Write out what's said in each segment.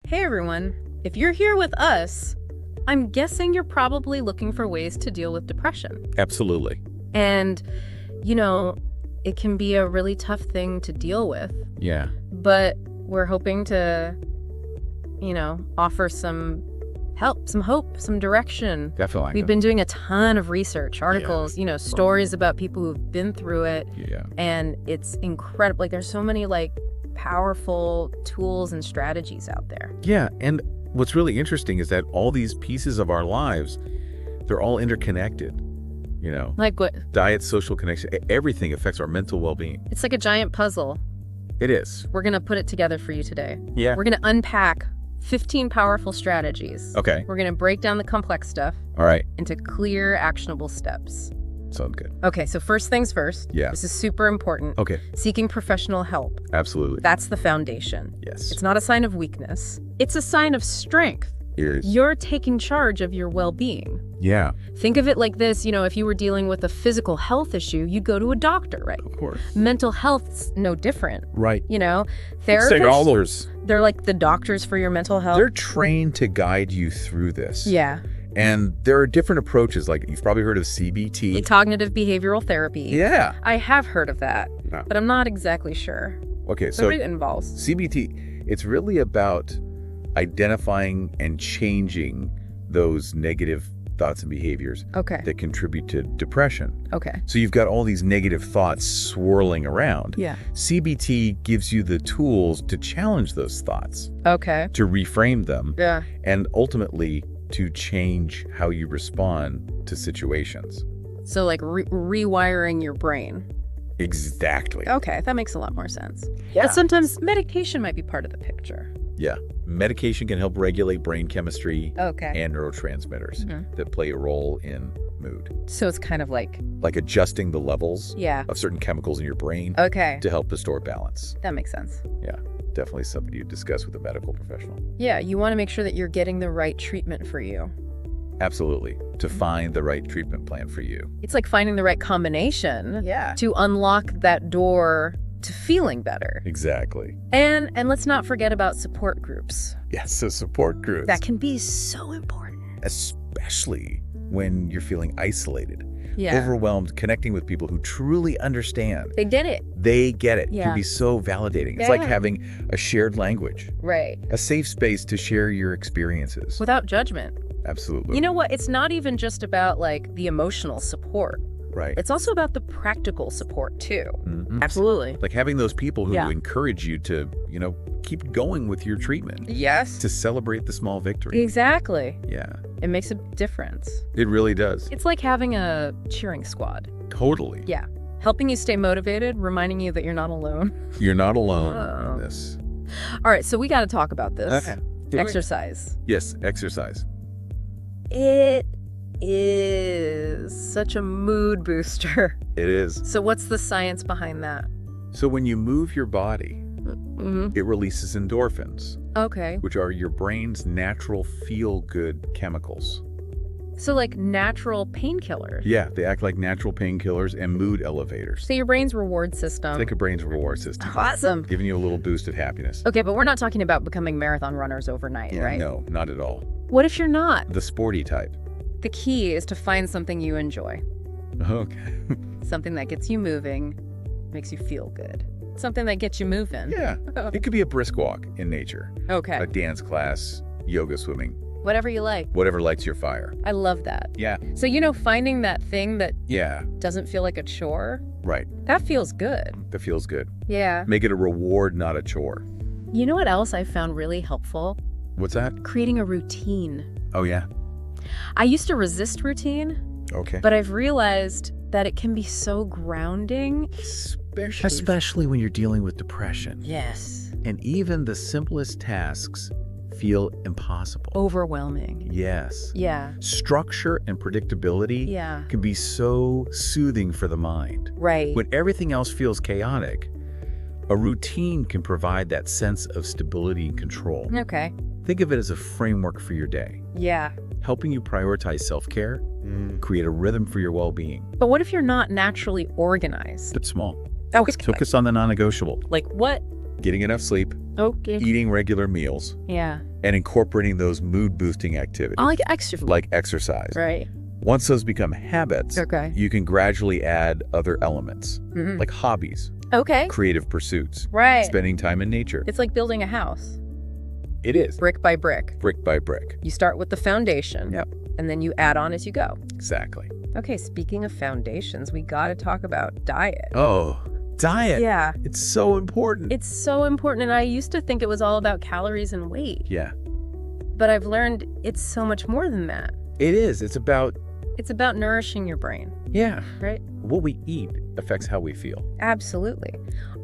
Hey everyone, if you're here with us, I'm guessing you're probably looking for ways to deal with depression. Absolutely. And, it can be a really tough thing to deal with. Yeah. But we're hoping to, offer some help, some hope, some direction. Definitely. We've been doing a ton of research, articles, stories about people who've been through it. Yeah. And it's incredible. Like, there's so many, powerful tools and strategies out there. Yeah. And what's really interesting is that all these pieces of our lives, they're all interconnected. Like what? Diet, social connection, everything affects our mental well-being. It's like a giant puzzle. It is. We're going to put it together for you today. Yeah. We're going to unpack 15 powerful strategies. Okay. We're going to break down the complex stuff All right. into clear, actionable steps. Sounds good. Okay, so first things first. Yeah. This is super important. Okay. Seeking professional help. Absolutely. That's the foundation. Yes. It's not a sign of weakness. It's a sign of strength. It is. You're taking charge of your well-being. Yeah. Think of it like this, if you were dealing with a physical health issue, you'd go to a doctor, right? Of course. Mental health's no different. Right. Therapists, they're like the doctors for your mental health. They're trained to guide you through this. Yeah. And there are different approaches. Like, you've probably heard of CBT. Cognitive behavioral therapy. Yeah. I have heard of that, No. but I'm not exactly sure. Okay, So so what it involves. CBT, it's really about identifying and changing those negative thoughts and behaviors Okay. that contribute to depression. Okay. So you've got all these negative thoughts swirling around. Yeah. CBT gives you the tools to challenge those thoughts, Okay. to reframe them, Yeah. and ultimately to change how you respond to situations. So like rewiring your brain. Exactly. Okay, that makes a lot more sense. Yeah. But sometimes medication might be part of the picture. Yeah. Medication can help regulate brain chemistry Okay. and neurotransmitters that play a role in mood. So it's kind of like Adjusting the levels yeah. of certain chemicals in your brain Okay. to help restore balance. That makes sense. Yeah, definitely something you discuss with a medical professional. Yeah, you want to make sure that you're getting the right treatment for you. Absolutely. To find the right treatment plan for you. It's like finding the right combination Yeah. to unlock that door to feeling better. Exactly. And let's not forget about support groups. Yes, so support groups. That can be so important. Especially when you're feeling isolated, Yeah. overwhelmed, connecting with people who truly understand. They did it. They get it. It Yeah. can be so validating. It's Yeah. like having a shared language, Right. a safe space to share your experiences. Without judgment. Absolutely. You know what? It's not even just about the emotional support. Right. It's also about the practical support too. Mhm. Absolutely. Like having those people who Yeah. encourage you to, keep going with your treatment, Yes. to celebrate the small victory. Exactly. Yeah, It makes a difference. it really does. It's like having a cheering squad. Totally. Yeah. Helping you stay motivated, reminding you that you're not alone. You're not alone Oh. in this. All right, so we got to talk about this. Okay. Do it. Exercise. Yes, exercise. It is such a mood booster. It is. So what's the science behind that? So when you move your body, Mm-hmm. it releases endorphins, Okay. which are your brain's natural feel-good chemicals. So like natural painkillers. Yeah, they act like natural painkillers and mood elevators. So your brain's reward system. It's like a brain's reward system, Awesome. giving you a little boost of happiness. Okay, but we're not talking about becoming marathon runners overnight, Yeah, right? No, not at all. What if you're not? The sporty type. The key is to find something you enjoy. Okay. Something that gets you moving, makes you feel good. Something that gets you moving. Yeah. It could be a brisk walk in nature, Okay. a dance class, yoga, swimming, Whatever you like. whatever lights your fire. I love that. Yeah. So, finding that thing that Yeah. doesn't feel like a chore, Right. that feels good. That feels good. Yeah. Make it a reward, not a chore. You know what else I found really helpful? What's that? Creating a routine. Oh, yeah. I used to resist routine, Okay. but I've realized that it can be so grounding. Especially when you're dealing with depression. Yes. And even the simplest tasks feel impossible. Overwhelming. Yes. Yeah. Structure and predictability Yeah. can be so soothing for the mind. Right. When everything else feels chaotic, a routine can provide that sense of stability and control. Okay. Think of it as a framework for your day, Yeah. helping you prioritize self-care, create a rhythm for your well-being. But what if you're not naturally organized? But small. Okay. Focus on the non-negotiable. Like what? Getting enough sleep, Okay. eating regular meals, Yeah. and incorporating those mood-boosting activities. I like extra food. Like exercise. Right. Once those become habits, Okay. you can gradually add other elements, Mhm. like hobbies, Okay. creative pursuits, Right. spending time in nature. It's like building a house, It is. brick by brick. Brick by brick. You start with the foundation. Yep. And then you add on as you go. Exactly. Okay, speaking of foundations, we got to talk about diet. Oh, diet. Yeah. It's so important. It's so important, and I used to think it was all about calories and weight. Yeah, But I've learned it's so much more than that. it is. It's about, It's about nourishing your brain, yeah, right? what we eat affects how we feel. Absolutely.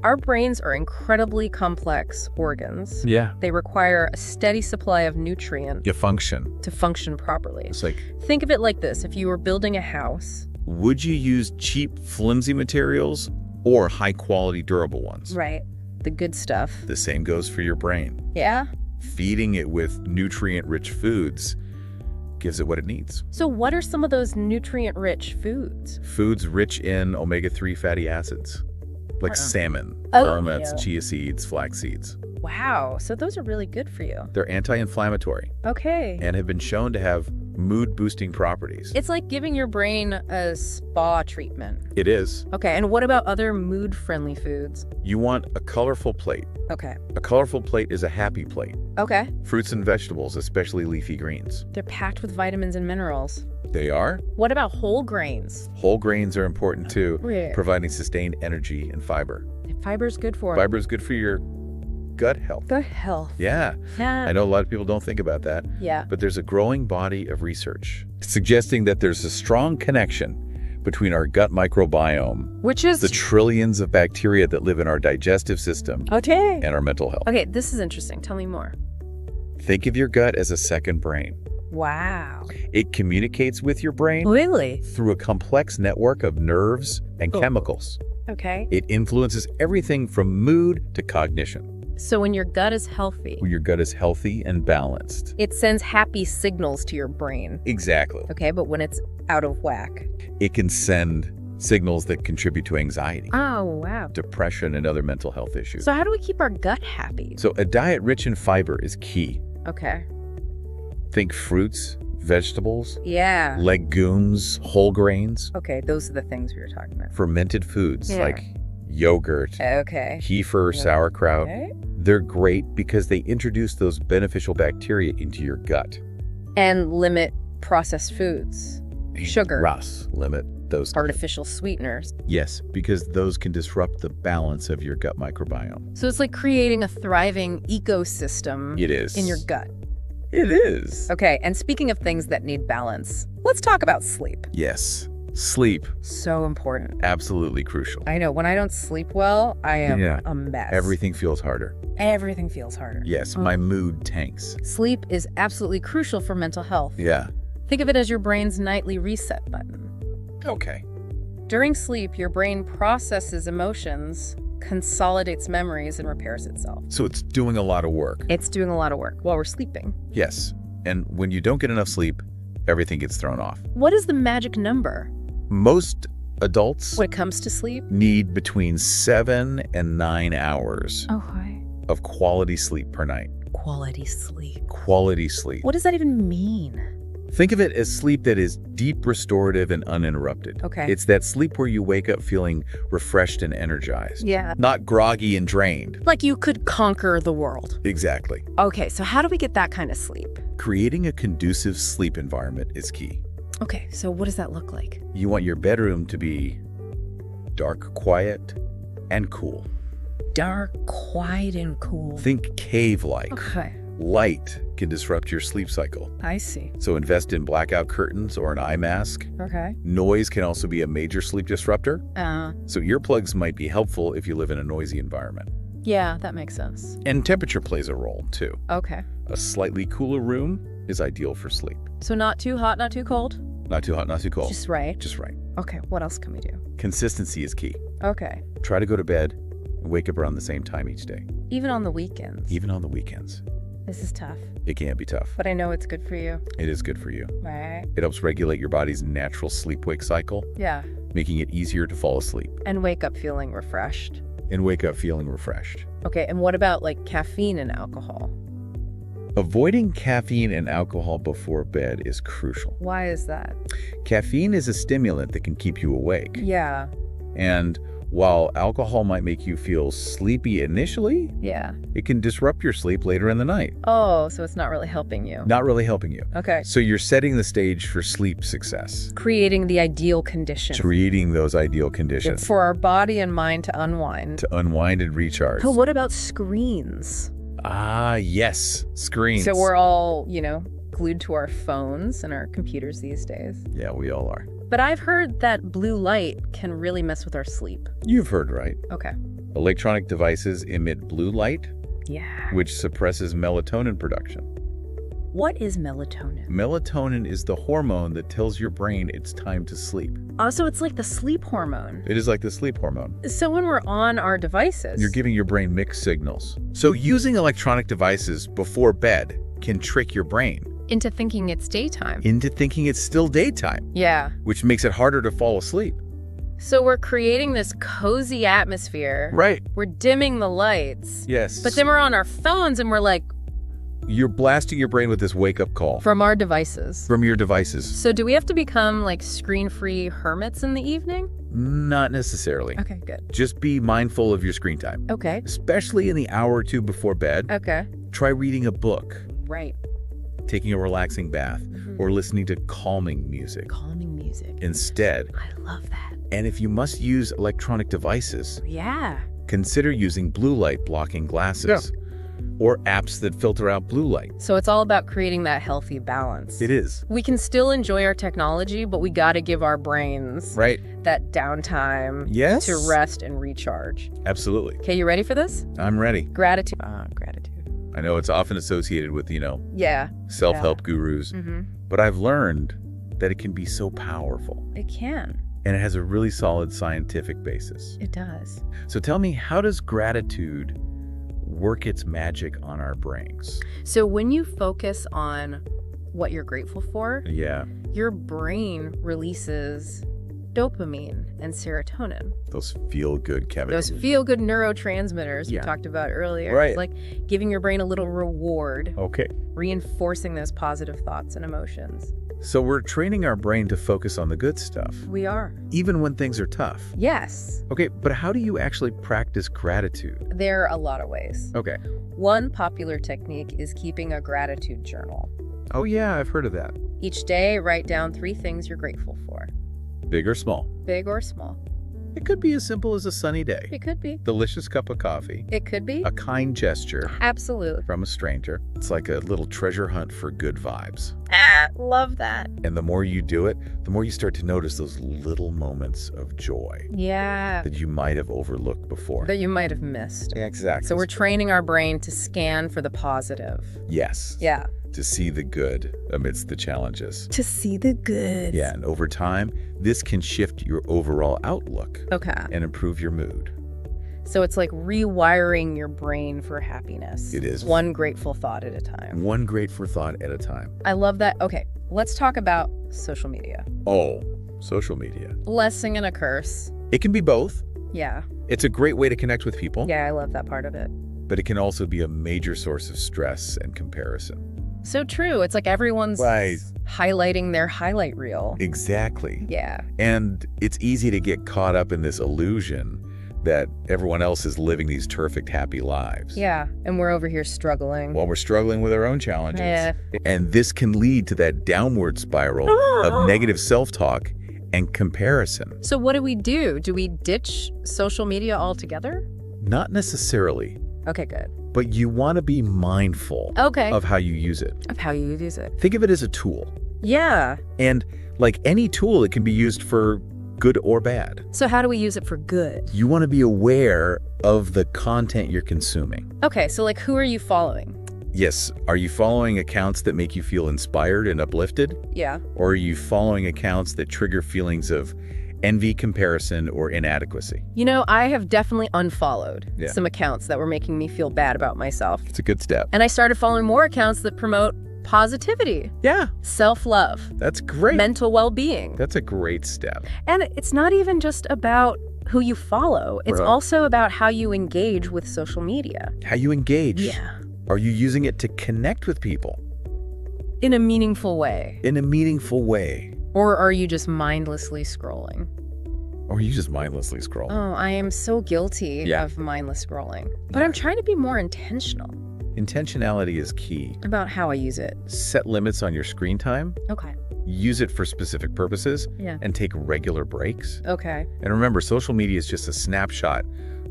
Our brains are incredibly complex organs. Yeah. They require a steady supply of nutrient You function. to function properly. It's like, Think of it like this. If you were building a house, would you use cheap, flimsy materials or high-quality, durable ones? right, the good stuff. The same goes for your brain. Yeah? Feeding it with nutrient-rich foods gives it what it needs. So what are some of those nutrient-rich foods? Foods rich in omega-3 fatty acids, like Uh-uh. salmon, Oh, walnuts, yeah. chia seeds, flax seeds. Wow, so those are really good for you. They're anti-inflammatory Okay. and have been shown to have mood-boosting properties. It's like giving your brain a spa treatment. It is. Okay, and what about other mood-friendly foods? You want a colorful plate. Okay. A colorful plate is a happy plate. Okay. Fruits and vegetables, especially leafy greens. They're packed with vitamins and minerals. They are. What about whole grains? Whole grains are important too, Yeah. providing sustained energy and fiber. Fiber's good for Fiber is good for your gut health. good health. Yeah, Yeah. I know a lot of people don't think about that, Yeah. but there's a growing body of research suggesting that there's a strong connection between our gut microbiome, Which is the trillions of bacteria that live in our digestive system, okay. and our mental health. Okay, this is interesting. Tell me more. Think of your gut as a second brain. Wow. It communicates with your brain Really? through a complex network of nerves and Oh. chemicals. Okay. It influences everything from mood to cognition. So when your gut is healthy, When your gut is healthy and balanced. it sends happy signals to your brain. Exactly. Okay, but when it's out of whack. It can send signals that contribute to anxiety, Oh, wow. depression, and other mental health issues. So how do we keep our gut happy? So a diet rich in fiber is key. Okay. Think fruits, vegetables, Yeah. legumes, whole grains, Okay, those are the things we were talking about. fermented foods Yeah. like yogurt, Okay. kefir, Yeah. sauerkraut. Okay. They're great because they introduce those beneficial bacteria into your gut. And limit processed foods, sugar, Russ, limit those. artificial sweeteners. Yes, because those can disrupt the balance of your gut microbiome. So it's like creating a thriving ecosystem It is. in your gut. It is. Okay, and speaking of things that need balance, let's talk about sleep. Yes. Sleep, So important. absolutely crucial. I know, when I don't sleep well, I am Yeah. a mess. Everything feels harder. Everything feels harder. Yes, Oh. my mood tanks. Sleep is absolutely crucial for mental health. Yeah. Think of it as your brain's nightly reset button. Okay. During sleep, your brain processes emotions, consolidates memories, and repairs itself. So it's doing a lot of work. It's doing a lot of work while we're sleeping. Yes. And when you don't get enough sleep, everything gets thrown off. What is the magic number Most adults when it comes to sleep? need between 7 and 9 hours Oh, hi. of quality sleep per night. Quality sleep. Quality sleep. What does that even mean? Think of it as sleep that is deep, restorative, and uninterrupted. Okay. It's that sleep where you wake up feeling refreshed and energized. Yeah. Not groggy and drained. Like you could conquer the world. Exactly. Okay, so how do we get that kind of sleep? Creating a conducive sleep environment is key. Okay, so what does that look like? You want your bedroom to be dark, quiet, and cool. Dark, quiet, and cool. Think cave-like. Okay, Light can disrupt your sleep cycle. I see. So invest in blackout curtains or an eye mask. Okay. Noise can also be a major sleep disruptor. So earplugs might be helpful if you live in a noisy environment. Yeah, that makes sense. And temperature plays a role, too. Okay. A slightly cooler room is ideal for sleep. So not too hot, not too cold? Not too hot, not too cold. Just right. Just right. Okay, what else can we do? Consistency is key. Okay. Try to go to bed and wake up around the same time each day, Even on the weekends. even on the weekends. This is tough, It can be tough. but I know it's good for you. It is good for you. Right? It helps regulate your body's natural sleep-wake cycle, Yeah. making it easier to fall asleep And wake up feeling refreshed. and wake up feeling refreshed. Okay, and what about like caffeine and alcohol? Avoiding caffeine and alcohol before bed is crucial. Why is that? Caffeine is a stimulant that can keep you awake. Yeah. And while alcohol might make you feel sleepy initially, Yeah. it can disrupt your sleep later in the night. Oh, so it's not really helping you. Not really helping you. Okay. So you're setting the stage for sleep success. Creating the ideal condition. Creating those ideal conditions For our body and mind to unwind. to unwind and recharge. But what about screens? Ah, yes. Screens. So we're all, glued to our phones and our computers these days. Yeah, we all are. But I've heard that blue light can really mess with our sleep. You've heard right. Okay. Electronic devices emit blue light, Yeah. which suppresses melatonin production. What is melatonin? Melatonin is the hormone that tells your brain it's time to sleep. Also, it's like the sleep hormone. It is like the sleep hormone. So when we're on our devices... You're giving your brain mixed signals. So using electronic devices before bed can trick your brain into thinking it's daytime. into thinking it's still daytime, Yeah. which makes it harder to fall asleep. So we're creating this cozy atmosphere. Right. We're dimming the lights. Yes. But then we're on our phones and we're like, you're blasting your brain with this wake-up call from our devices. from your devices. So do we have to become like screen-free hermits in the evening? Not necessarily. Okay, good. Just be mindful of your screen time, Okay. especially in the hour or two before bed. Okay. Try reading a book, Right. taking a relaxing bath, or listening to calming music Calming music. instead. I love that. And if you must use electronic devices, Yeah. consider using blue light blocking glasses or apps that filter out blue light. So it's all about creating that healthy balance. It is. We can still enjoy our technology, but we got to give our brains Right? that downtime Yes. to rest and recharge. Absolutely. Okay, you ready for this? I'm ready. Gratitude. Gratitude. I know it's often associated with, Yeah. self-help gurus, but I've learned that it can be so powerful. It can. And it has a really solid scientific basis. It does. So tell me, how does gratitude work its magic on our brains? So when you focus on what you're grateful for, Yeah, your brain releases dopamine and serotonin. those feel-good chemicals. Those feel-good neurotransmitters we Yeah. talked about earlier. Right. It's like giving your brain a little reward, Okay. reinforcing those positive thoughts and emotions. So we're training our brain to focus on the good stuff, We are. even when things are tough. Yes. Okay, but how do you actually practice gratitude? There are a lot of ways. Okay. One popular technique is keeping a gratitude journal. Oh yeah, I've heard of that. Each day, write down 3 things you're grateful for, Big or small? big or small. It could be as simple as a sunny day, It could be. delicious cup of coffee, It could be. a kind gesture Absolutely. from a stranger. It's like a little treasure hunt for good vibes. Love that. And the more you do it, the more you start to notice those little moments of joy Yeah. that you might have overlooked before. That you might have missed. Exactly. So we're training our brain to scan for the positive. Yes. Yeah. To see the good amidst the challenges. To see the good. Yeah, and over time, this can shift your overall outlook Okay. and improve your mood. So it's like rewiring your brain for happiness. It is. One grateful thought at a time. One grateful thought at a time. I love that. Okay, let's talk about social media. Oh, social media. Blessing and a curse. It can be both. Yeah. It's a great way to connect with people, Yeah, I love that part of it. but it can also be a major source of stress and comparison. So true. It's like everyone's Right. highlighting their highlight reel. Exactly. Yeah. And it's easy to get caught up in this illusion that everyone else is living these perfect, happy lives. Yeah. And we're over here struggling. While we're struggling with our own challenges. Yeah. And this can lead to that downward spiral of negative self-talk and comparison. So what do we do? Do we ditch social media altogether? Not necessarily, Okay, good. but you want to be mindful Okay. of how you use it. Of how you use it. Think of it as a tool. Yeah. And like any tool, it can be used for good or bad. So how do we use it for good? You want to be aware of the content you're consuming. Okay, so like who are you following? Yes, are you following accounts that make you feel inspired and uplifted? Yeah. Or are you following accounts that trigger feelings of envy, comparison, or inadequacy? You know, I have definitely unfollowed Yeah. some accounts that were making me feel bad about myself. It's a good step. And I started following more accounts that promote positivity, Yeah, self-love, that's great. mental well-being. That's a great step. And it's not even just about who you follow. It's Right. also about how you engage with social media. How you engage. Yeah. Are you using it to connect with people In a meaningful way. in a meaningful way? Or are you just mindlessly scrolling? Or are you just mindlessly scrolling? Oh, I am so guilty Yeah. of mindless scrolling. But I'm trying to be more intentional Intentionality is key. about how I use it. Set limits on your screen time, Okay. use it for specific purposes, Yeah. and take regular breaks. Okay. And remember, social media is just a snapshot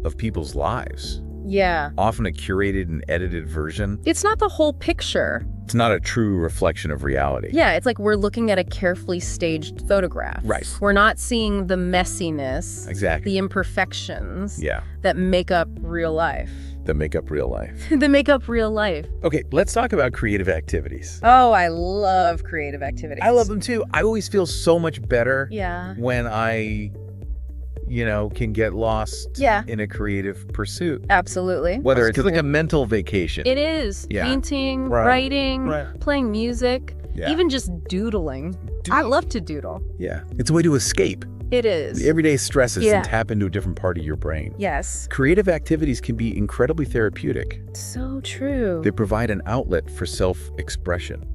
of people's lives, Yeah. often a curated and edited version. It's not the whole picture. It's not a true reflection of reality. Yeah, it's like we're looking at a carefully staged photograph. Right. We're not seeing the messiness, Exactly. the imperfections Yeah, that make up real life. that make up real life. That make up real life. Okay, let's talk about creative activities. Oh, I love creative activities. I love them too. I always feel so much better Yeah. when I, can get lost Yeah. in a creative pursuit. Absolutely. Whether it's like a mental vacation. It is. Yeah. Painting, Right. writing, Right. playing music, Yeah. even just doodling. I love to doodle. Yeah. It's a way to escape It is. the everyday stresses Yeah. and tap into a different part of your brain. Yes. Creative activities can be incredibly therapeutic. So true. They provide an outlet for self-expression,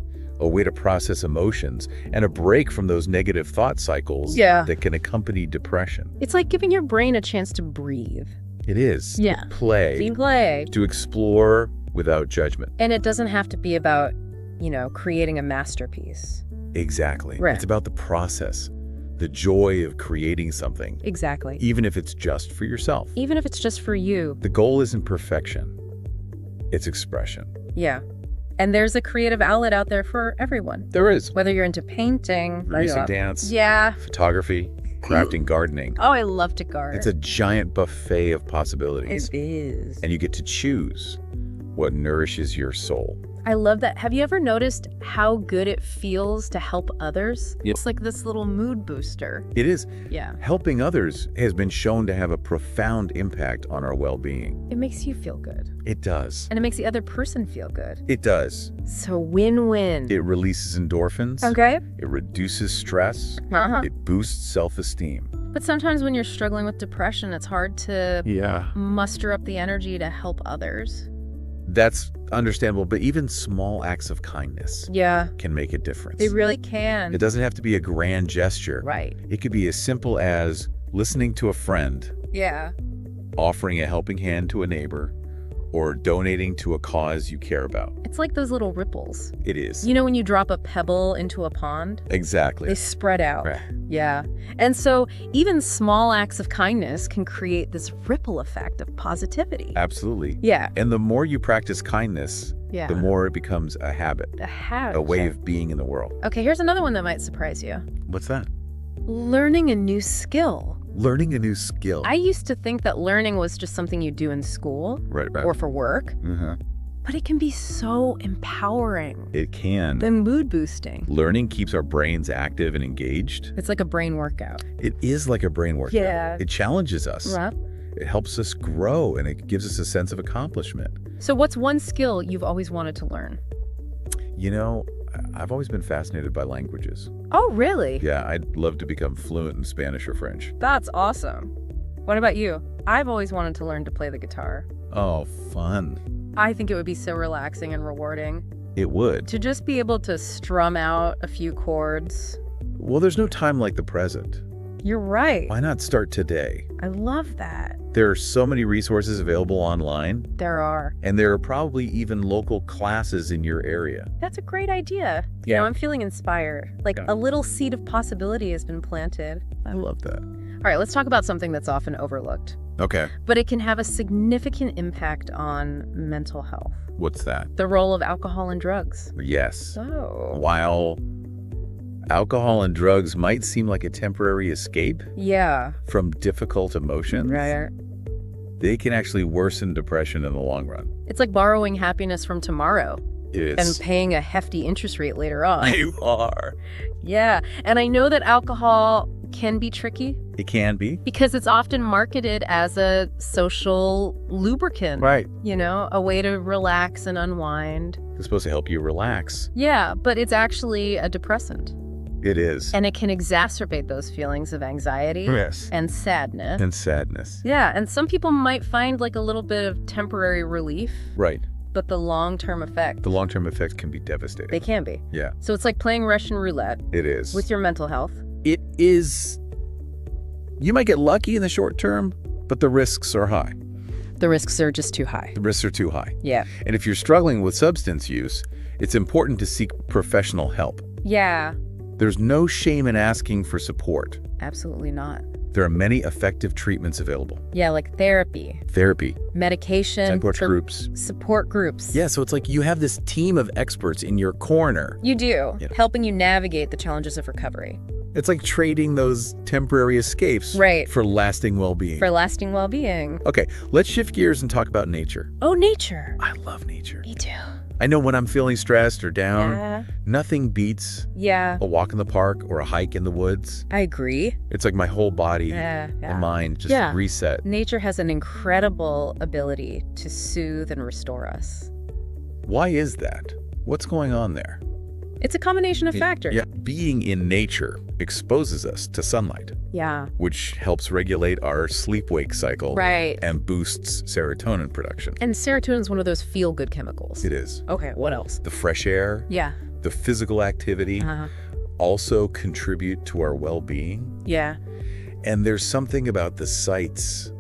a way to process emotions, and a break from those negative thought cycles Yeah. that can accompany depression. It's like giving your brain a chance to breathe. It is. Yeah. To play, Being play. to explore without judgment. And it doesn't have to be about, creating a masterpiece. Exactly. Right. It's about the process, the joy of creating something, Exactly. even if it's just for yourself. Even if it's just for you. The goal isn't perfection, it's expression. Yeah. And there's a creative outlet out there for everyone. There is. Whether you're into painting, Music, dance, Yeah. photography, crafting, gardening. Oh, I love to garden. It's a giant buffet of possibilities. It is. And you get to choose what nourishes your soul. I love that. Have you ever noticed how good it feels to help others? Yep. It's like this little mood booster. It is. Yeah. Helping others has been shown to have a profound impact on our well-being. It makes you feel good. It does. And it makes the other person feel good. It does. So win-win. It releases endorphins. Okay? It reduces stress. Uh-huh. It boosts self-esteem. But sometimes when you're struggling with depression, it's hard to Yeah. muster up the energy to help others. That's understandable, but even small acts of kindness Yeah. can make a difference. They really can. It doesn't have to be a grand gesture. Right. It could be as simple as listening to a friend, Yeah. offering a helping hand to a neighbor, or donating to a cause you care about. It's like those little ripples. It is. You know when you drop a pebble into a pond? Exactly. They spread out. Right. Yeah. And so even small acts of kindness can create this ripple effect of positivity. Absolutely. Yeah. And the more you practice kindness, Yeah. the more it becomes a habit, A habit. a way of being in the world. Okay, here's another one that might surprise you. What's that? Learning a new skill. Learning a new skill. I used to think that learning was just something you do in school Right. or for work, but it can be so empowering It can. and mood boosting. Learning keeps our brains active and engaged. It's like a brain workout. It is like a brain workout. Yeah. It challenges us. Right. It helps us grow, and it gives us a sense of accomplishment. So what's one skill you've always wanted to learn? You know, I've always been fascinated by languages. Oh, really? Yeah, I'd love to become fluent in Spanish or French. That's awesome. What about you? I've always wanted to learn to play the guitar. Oh, fun. I think it would be so relaxing and rewarding It would. to just be able to strum out a few chords. Well, there's no time like the present. You're right. Why not start today? I love that. There are so many resources available online, There are. and there are probably even local classes in your area. That's a great idea. Yeah. I'm feeling inspired. Like Yeah. a little seed of possibility has been planted. I love that. All right, let's talk about something that's often overlooked, Okay. but it can have a significant impact on mental health. What's that? The role of alcohol and drugs. Yes. Oh. While alcohol and drugs might seem like a temporary escape Yeah. from difficult emotions, Right. they can actually worsen depression in the long run. It's like borrowing happiness from tomorrow and It's paying a hefty interest rate later on. you are. Yeah. And I know that alcohol can be tricky It can be. because it's often marketed as a social lubricant, Right. a way to relax and unwind. It's supposed to help you relax. Yeah, but it's actually a depressant. It is. And it can exacerbate those feelings of anxiety Yes. and sadness. And sadness. Yeah, and some people might find like a little bit of temporary relief, Right. But the long-term effect, The long-term effects can be devastating. they can be. Yeah, So it's like playing Russian roulette it is. with your mental health. It is. You might get lucky in the short term, but the risks are high. The risks are just too high. The risks are too high. Yeah. And if you're struggling with substance use, it's important to seek professional help. Yeah, There's no shame in asking for support. absolutely not. There are many effective treatments available. Yeah, like therapy, Therapy, medication, support groups. support groups. Yeah, so it's like you have this team of experts in your corner. You do, Yeah. helping you navigate the challenges of recovery It's like trading those temporary escapes Right. for lasting well-being. for lasting well-being. Okay, let's shift gears and talk about nature. Oh, nature. I love nature. Me too. I know when I'm feeling stressed or down, Yeah. nothing beats Yeah, a walk in the park or a hike in the woods. I agree. It's like my whole body, Yeah, my yeah. mind just Yeah. reset. Nature has an incredible ability to soothe and restore us. Why is that? What's going on there? It's a combination of factors. Yeah, being in nature exposes us to sunlight, Yeah. which helps regulate our sleep-wake cycle Right. and boosts serotonin production. And serotonin is one of those feel-good chemicals. It is. Okay, what else? The fresh air, Yeah. the physical activity also contribute to our well-being. Yeah. And there's something about the sights,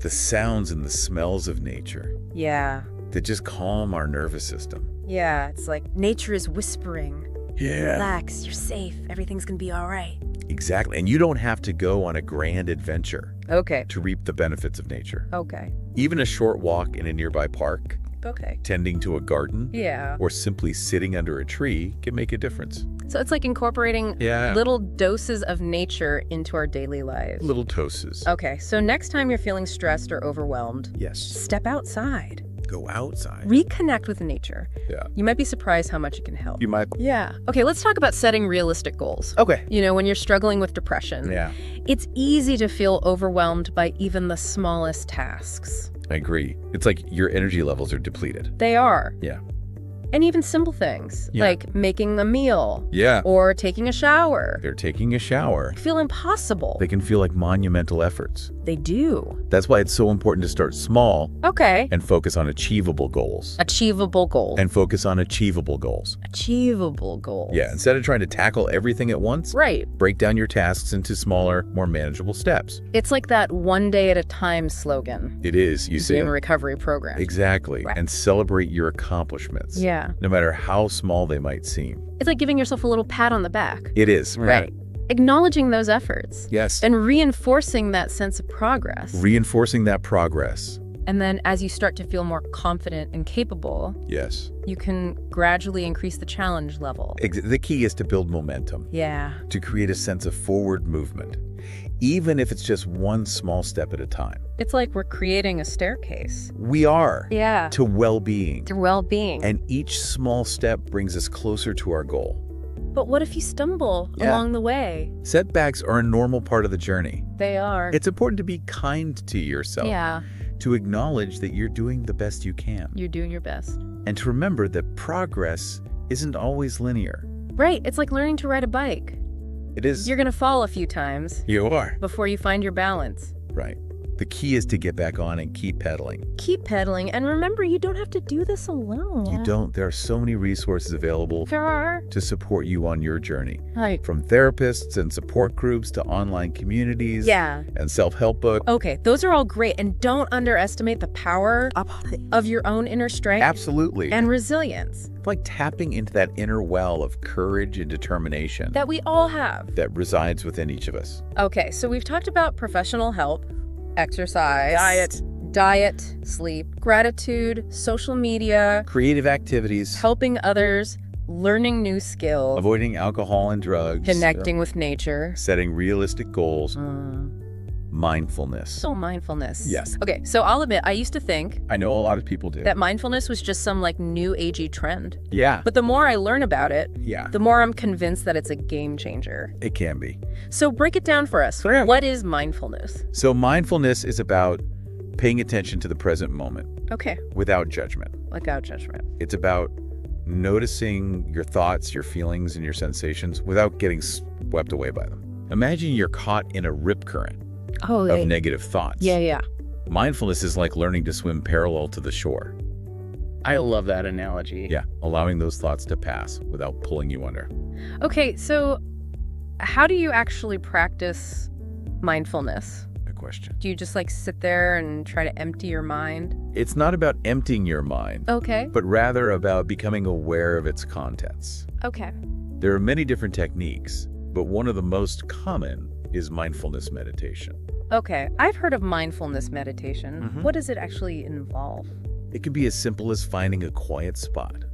the sounds and the smells of nature Yeah. that just calm our nervous system. Yeah. It's like nature is whispering. Yeah. Relax, you're safe. Everything's gonna be all right. Exactly. And you don't have to go on a grand adventure Okay. to reap the benefits of nature. Okay. Even a short walk in a nearby park, Okay. tending to a garden, Yeah. or simply sitting under a tree can make a difference. So it's like incorporating Yeah. little doses of nature into our daily lives. Little toasts. Okay, so next time you're feeling stressed or overwhelmed, Yes. step outside. Go outside. Reconnect with nature. Yeah. You might be surprised how much it can help. You might. Yeah. Okay, let's talk about setting realistic goals. Okay. You know, when you're struggling with depression, Yeah. it's easy to feel overwhelmed by even the smallest tasks. I agree. It's like your energy levels are depleted. They are. Yeah. And even simple things, Yeah. like making a meal Yeah. or taking a shower, They're taking a shower. feel impossible. They can feel like monumental efforts. They do. That's why it's so important to start small Okay. and focus on achievable goals. Achievable goals. And focus on achievable goals. Achievable goals. Yeah, instead of trying to tackle everything at once, Right. break down your tasks into smaller, more manageable steps. It's like that one day at a time slogan It is, you see. in recovery programs. Exactly. Right. And celebrate your accomplishments. Yeah. No matter how small they might seem. It's like giving yourself a little pat on the back. It is. Right. Acknowledging those efforts. Yes. And reinforcing that sense of progress. Reinforcing that progress. And then as you start to feel more confident and capable, Yes. you can gradually increase the challenge level. The key is to build momentum, Yeah. to create a sense of forward movement, even if it's just one small step at a time. It's like we're creating a staircase. We are Yeah. to well-being, To well-being. and each small step brings us closer to our goal. But what if you stumble Yeah. along the way? Setbacks are a normal part of the journey. They are. It's important to be kind to yourself, Yeah. to acknowledge that you're doing the best you can, You're doing your best. and to remember that progress isn't always linear. Right. It's like learning to ride a bike. It is. You're going to fall a few times You are. before you find your balance. Right. The key is to get back on and keep pedaling. Keep pedaling, and remember, you don't have to do this alone. You don't. There are so many resources available There are. to support you on your journey. Right. From therapists and support groups to online communities Yeah. and self-help books. Okay, those are all great, and don't underestimate the power of your own inner strength Absolutely. and resilience It's like tapping into that inner well of courage and determination that we all have. that resides within each of us. Okay, so we've talked about professional help, exercise, diet, sleep, gratitude, social media, Creative activities, helping others, learning new skills, avoiding alcohol and drugs, connecting with nature. setting realistic goals, mindfulness. So mindfulness. Yes. Okay, so I'll admit, I used to think I know a lot of people do. that mindfulness was just some like new agey trend. Yeah. But the more I learn about it, Yeah. the more I'm convinced that it's a game changer. It can be. So break it down for us. Sure. What is mindfulness? So mindfulness is about paying attention to the present moment Okay, without judgment. without judgment. It's about noticing your thoughts, your feelings, and your sensations without getting swept away by them. Imagine you're caught in a rip current Oh, of negative thoughts. yeah. Mindfulness is like learning to swim parallel to the shore. I love that analogy. Yeah, allowing those thoughts to pass without pulling you under. Okay, so how do you actually practice mindfulness? Good question. Do you just like sit there and try to empty your mind? It's not about emptying your mind, Okay. but rather about becoming aware of its contents. Okay. There are many different techniques, but one of the most common is mindfulness meditation. Okay. I've heard of mindfulness meditation. Mhm. What does it actually involve? It can be as simple as finding a quiet spot,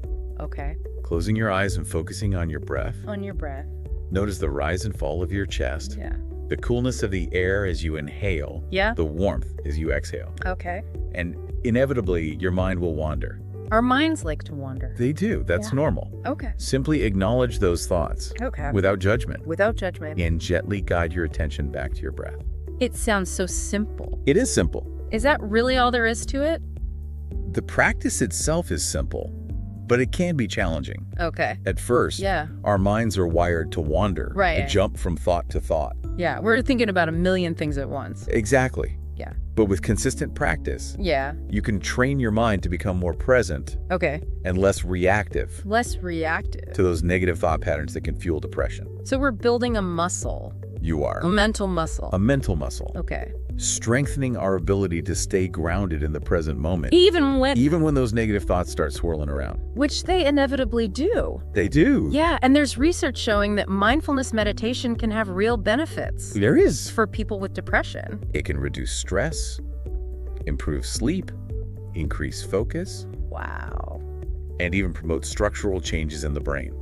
Okay. closing your eyes and focusing on your breath. On your breath. Notice the rise and fall of your chest, Yeah. the coolness of the air as you inhale, Yeah. the warmth as you exhale. Okay. And inevitably, your mind will wander. Our minds like to wander. They do. That's Yeah. normal. Okay. Simply acknowledge those thoughts Okay. without judgment Without judgment. and gently guide your attention back to your breath. It sounds so simple. It is simple. Is that really all there is to it? The practice itself is simple, but it can be challenging. Okay. At first, Yeah. our minds are wired to wander, Right. to jump from thought to thought. Yeah. We're thinking about a million things at once. Exactly. Yeah. But with consistent practice, Yeah. you can train your mind to become more present Okay. and less reactive Less reactive. to those negative thought patterns that can fuel depression. So we're building a muscle, You are a mental muscle. a mental muscle, Okay. strengthening our ability to stay grounded in the present moment, Even even when those negative thoughts start swirling around. which they inevitably do. They do. Yeah, and there's research showing that mindfulness meditation can have real benefits There is. for people with depression. It can reduce stress, improve sleep, increase focus, Wow. and even promote structural changes in the brain.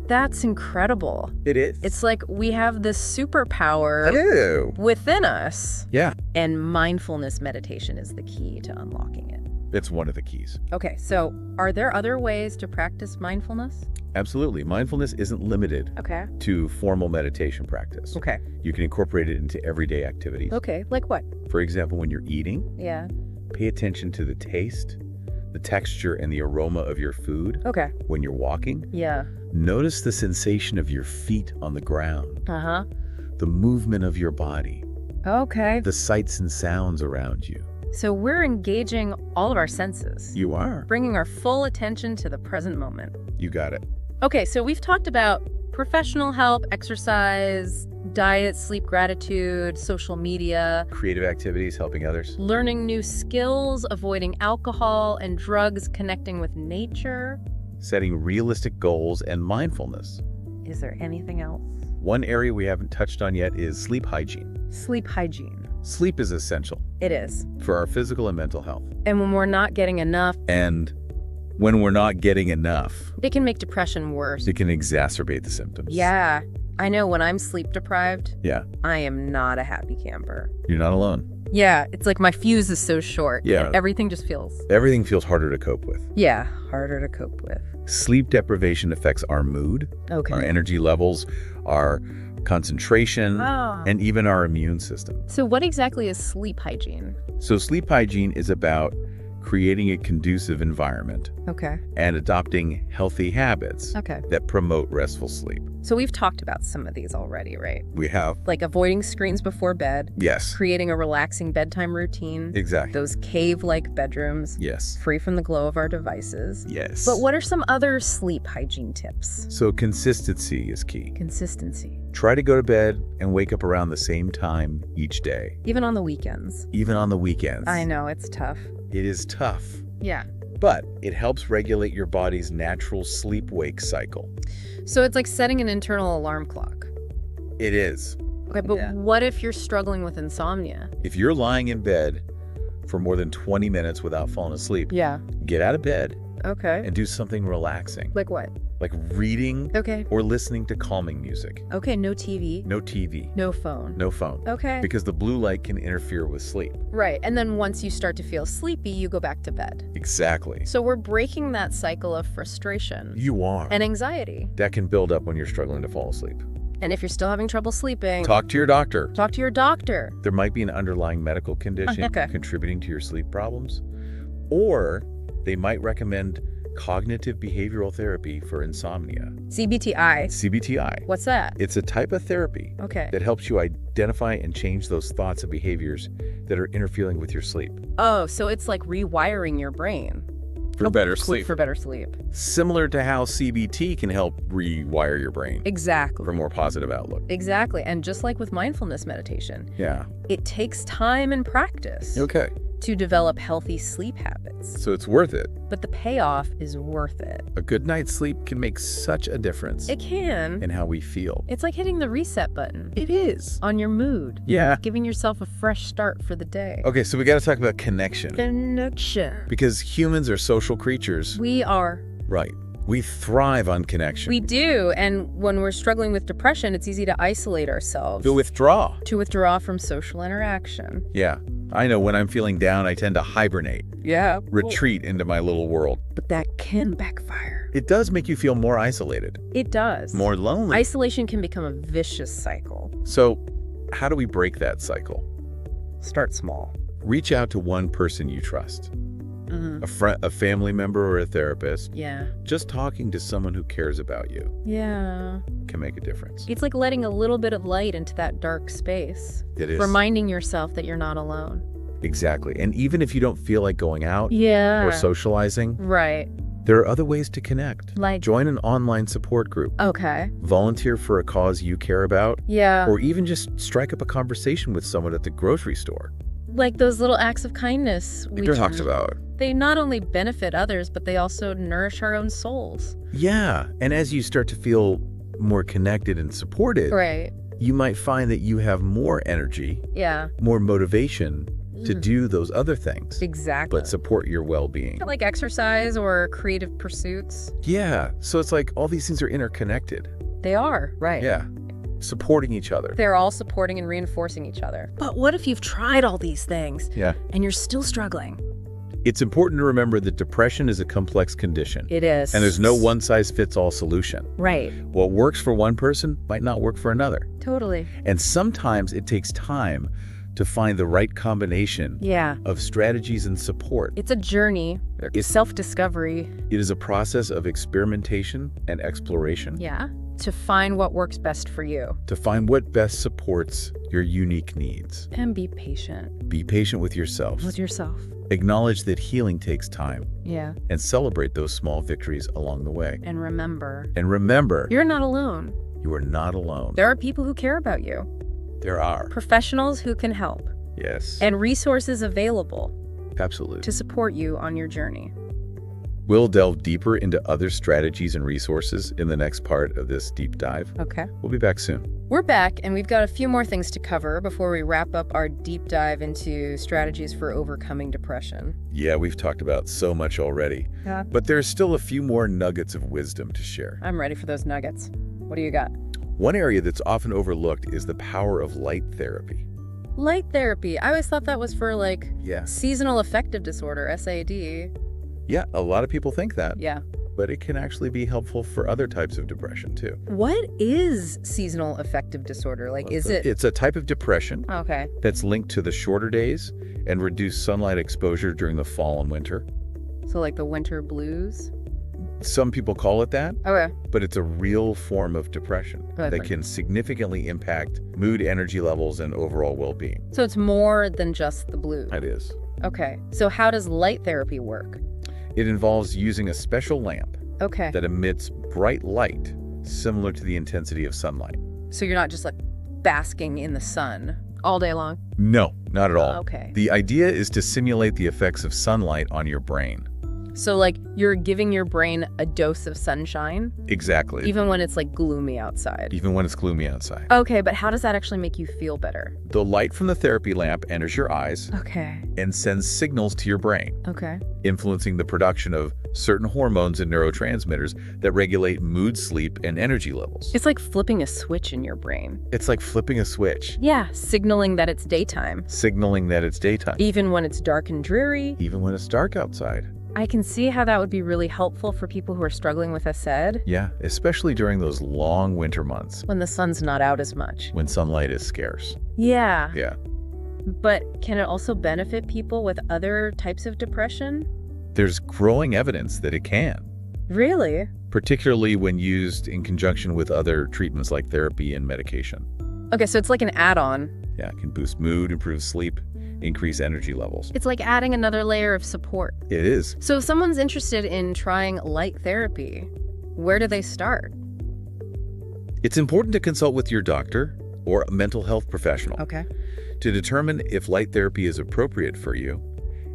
That's incredible. It is. It's like we have this superpower Ew. within us, Yeah, and mindfulness meditation is the key to unlocking it. it's one of the keys. Okay, so are there other ways to practice mindfulness? Absolutely. Mindfulness isn't limited Okay. to formal meditation practice. Okay. You can incorporate it into everyday activities. Okay, like what? For example, when you're eating, Yeah. pay attention to the taste, the texture, and the aroma of your food. Okay. When you're walking, Yeah. notice the sensation of your feet on the ground, Uh-huh. the movement of your body, Okay. the sights and sounds around you. So we're engaging all of our senses, You are. bringing our full attention to the present moment. You got it. Okay, so we've talked about professional help, exercise, diet, sleep, gratitude, social media, Creative activities, helping others. learning new skills, avoiding alcohol and drugs, connecting with nature. Setting realistic goals and mindfulness. Is there anything else? One area we haven't touched on yet is sleep hygiene. Sleep hygiene. Sleep is essential It is. for our physical and mental health. And when we're not getting enough, And when we're not getting enough, it can make depression worse. it can exacerbate the symptoms. Yeah. I know when I'm sleep deprived, Yeah. I am not a happy camper. You're not alone. Yeah, it's like my fuse is so short. Yeah. And everything just feels, Everything feels harder to cope with. yeah, harder to cope with. Sleep deprivation affects our mood, Okay. our energy levels, our concentration, Ah. and even our immune system. So what exactly is sleep hygiene? So sleep hygiene is about creating a conducive environment Okay. and adopting healthy habits Okay. that promote restful sleep. So we've talked about some of these already, right? We have, Like avoiding screens before bed, yes, creating a relaxing bedtime routine, exactly. those cave-like bedrooms, Yes, free from the glow of our devices. yes. But what are some other sleep hygiene tips? So consistency is key. Consistency, Try to go to bed and wake up around the same time each day, even on the weekends. even on the weekends. I know, it's tough. It is tough, Yeah. but it helps regulate your body's natural sleep-wake cycle. So it's like setting an internal alarm clock. It is. Okay, but Yeah. what if you're struggling with insomnia? If you're lying in bed for more than 20 minutes without falling asleep, Yeah. get out of bed Okay. and do something relaxing, Like what? like reading Okay. or listening to calming music. Okay, no TV, No TV, no phone. no phone, Okay. because the blue light can interfere with sleep. Right, and then once you start to feel sleepy, you go back to bed. Exactly. So we're breaking that cycle of frustration You are. and anxiety. That can build up when you're struggling to fall asleep. And if you're still having trouble sleeping, Talk to your doctor. talk to your doctor. There might be an underlying medical condition Okay. contributing to your sleep problems, or they might recommend cognitive behavioral therapy for insomnia, CBTI. CBTI. What's that? It's a type of therapy Okay. that helps you identify and change those thoughts and behaviors that are interfering with your sleep. Oh, so it's like rewiring your brain. for better sleep. For better sleep. Similar to how CBT can help rewire your brain Exactly. for a more positive outlook. Exactly. And just like with mindfulness meditation, Yeah. it takes time and practice Okay. to develop healthy sleep habits. So it's worth it. But the payoff is worth it. A good night's sleep can make such a difference It can. in how we feel. It's like hitting the reset button It is. on your mood, Yeah. giving yourself a fresh start for the day. Okay, so we got to talk about connection. Connection. Because humans are social creatures. We are. Right. We thrive on connection. We do. And when we're struggling with depression, it's easy to isolate ourselves. To withdraw. To withdraw from social interaction. Yeah. I know when I'm feeling down, I tend to hibernate. Yeah. Retreat into my little world. But that can backfire. It does make you feel more isolated. It does. More lonely. Isolation can become a vicious cycle. So, how do we break that cycle? Start small. Reach out to one person you trust. Mm-hmm. A friend, a family member, or a therapist. Yeah. Just talking to someone who cares about you Yeah. can make a difference. It's like letting a little bit of light into that dark space. It is. Reminding yourself that you're not alone. Exactly. And even if you don't feel like going out Yeah. or socializing, Right. there are other ways to connect. Like. Join an online support group. Okay. Volunteer for a cause you care about. Yeah. Or even just strike up a conversation with someone at the grocery store. Like those little acts of kindness we talked about. They not only benefit others, but they also nourish our own souls. Yeah. And as you start to feel more connected and supported, Right. you might find that you have more energy, Yeah. more motivation to do those other things, Exactly. but support your well-being. Like exercise or creative pursuits. Yeah. So it's like all these things are interconnected. They are, right. Yeah. Supporting each other. They're all supporting and reinforcing each other. But what if you've tried all these things Yeah. and you're still struggling? It's important to remember that depression is a complex condition. It is. And there's no one-size-fits-all solution. Right. What works for one person might not work for another. Totally. And sometimes it takes time to find the right combination Yeah. of strategies and support. It's a journey. It's- Self-discovery. It is a process of experimentation and exploration Yeah. To find what works best for you. to find what best supports your unique needs. And be patient Be patient with yourself. with yourself. Acknowledge that healing takes time Yeah. and celebrate those small victories along the way. And remember, And remember, you're not alone. you are not alone. There are people who care about you. There are. Professionals who can help. Yes. And resources available Absolutely. to support you on your journey. We'll delve deeper into other strategies and resources in the next part of this deep dive. Okay. We'll be back soon. We're back, and we've got a few more things to cover before we wrap up our deep dive into strategies for overcoming depression. Yeah, we've talked about so much already, Yeah. but there's still a few more nuggets of wisdom to share. I'm ready for those nuggets. What do you got? One area that's often overlooked is the power of light therapy. Light therapy. I always thought that was for, like, Yeah. seasonal affective disorder, SAD. Yeah, a lot of people think that, Yeah. but it can actually be helpful for other types of depression too. What is seasonal affective disorder? Like, is it... It's a type of depression Okay. that's linked to the shorter days and reduced sunlight exposure during the fall and winter. So, like the winter blues? Some people call it that, Okay. but it's a real form of depression Right. that can significantly impact mood, energy levels, and overall well-being. So it's more than just the blues. It is. Okay. So how does light therapy work? It involves using a special lamp Okay. that emits bright light similar to the intensity of sunlight. So you're not just like basking in the sun all day long? No, not at all. Okay. The idea is to simulate the effects of sunlight on your brain. So like you're giving your brain a dose of sunshine, Exactly. even when it's like gloomy outside. Even when it's gloomy outside. Okay, but how does that actually make you feel better? The light from the therapy lamp enters your eyes Okay. and sends signals to your brain, Okay. influencing the production of certain hormones and neurotransmitters that regulate mood, sleep, and energy levels. It's like flipping a switch in your brain. It's like flipping a switch, Yeah, signaling that it's daytime, signaling that it's daytime, even when it's dark and dreary. even when it's dark outside. I can see how that would be really helpful for people who are struggling with SAD Yeah, especially during those long winter months when the sun's not out as much. when sunlight is scarce. Yeah. Yeah. But can it also benefit people with other types of depression? There's growing evidence that it can, Really? particularly when used in conjunction with other treatments like therapy and medication. Okay, so it's like an add-on. Yeah, it can boost mood, improve sleep, increase energy levels. It's like adding another layer of support. It is. So if someone's interested in trying light therapy, where do they start? It's important to consult with your doctor or a mental health professional Okay. to determine if light therapy is appropriate for you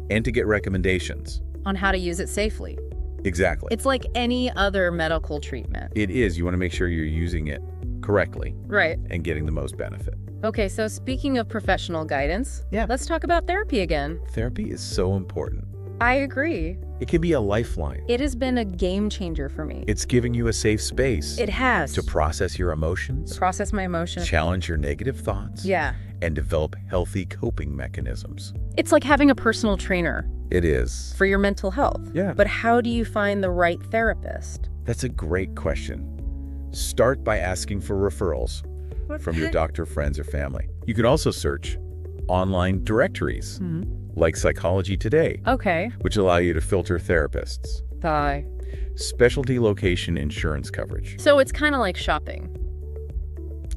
and to get recommendations. On how to use it safely. Exactly. It's like any other medical treatment. It is. You want to make sure you're using it correctly Right. and getting the most benefit. Okay, so speaking of professional guidance, let's talk about therapy again. Therapy is so important. I agree. It can be a lifeline. It has been a game changer for me. It's giving you a safe space It has. to process your emotions, Process my emotions. challenge your negative thoughts, Yeah. and develop healthy coping mechanisms. It's like having a personal trainer It is. for your mental health. Yeah. But how do you find the right therapist? That's a great question. Start by asking for referrals from your doctor, friends, or family. You can also search online directories like Psychology Today, Okay. which allow you to filter therapists. Bye. Specialty location insurance coverage. So it's kind of like shopping.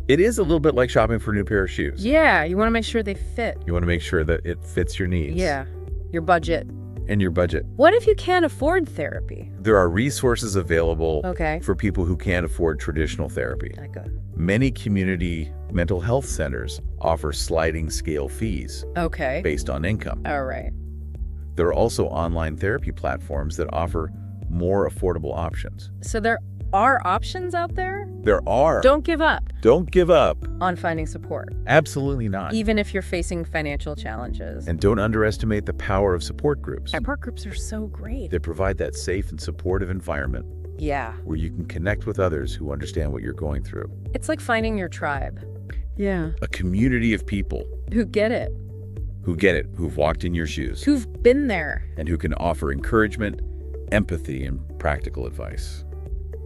It is a little bit like shopping for a new pair of shoes. Yeah, you want to make sure they fit. You want to make sure that it fits your needs. Yeah, your budget. And your budget. What if you can't afford therapy? There are resources available Okay. for people who can't afford traditional therapy. Good. Many community mental health centers offer sliding scale fees Okay. based on income. All right. There are also online therapy platforms that offer more affordable options. So there are options out there? There are. Don't give up Don't give up. on finding support, Absolutely not. even if you're facing financial challenges. And don't underestimate the power of support groups. Support groups are so great. They provide that safe and supportive environment Yeah. where you can connect with others who understand what you're going through. It's like finding your tribe. Yeah. A community of people Who get it, who get it, who've walked in your shoes, who've been there. and who can offer encouragement, empathy, and practical advice.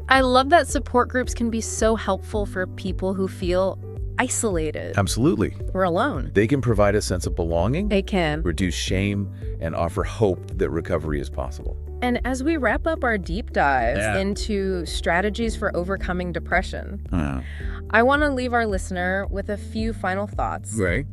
I love that support groups can be so helpful for people who feel isolated Absolutely. or alone. They can provide a sense of belonging, They can. reduce shame, and offer hope that recovery is possible. And as we wrap up our deep dive Yeah. into strategies for overcoming depression, I want to leave our listener with a few final thoughts. Right.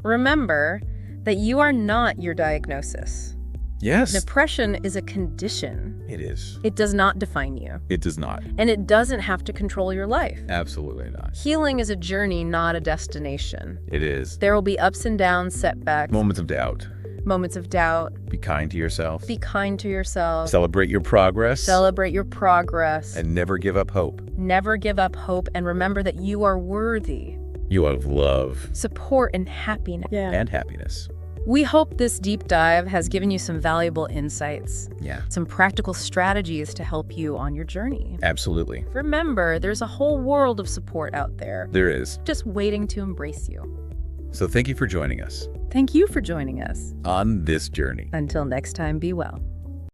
Remember that you are not your diagnosis. Yes. Depression is a condition. It is. It does not define you, It does not. and it doesn't have to control your life. Absolutely not. Healing is a journey, not a destination. It is. There will be ups and downs, setbacks, Moments of doubt. moments of doubt. Be kind to yourself. Be kind to yourself. Celebrate your progress. Celebrate your progress. And never give up hope. Never give up hope, and remember that you are worthy. You have love Support and happiness. and happiness. We hope this deep dive has given you some valuable insights, Yeah. some practical strategies to help you on your journey. Absolutely. Remember, there's a whole world of support out there, There is. just waiting to embrace you. So thank you for joining us Thank you for joining us. on this journey. Until next time, be well.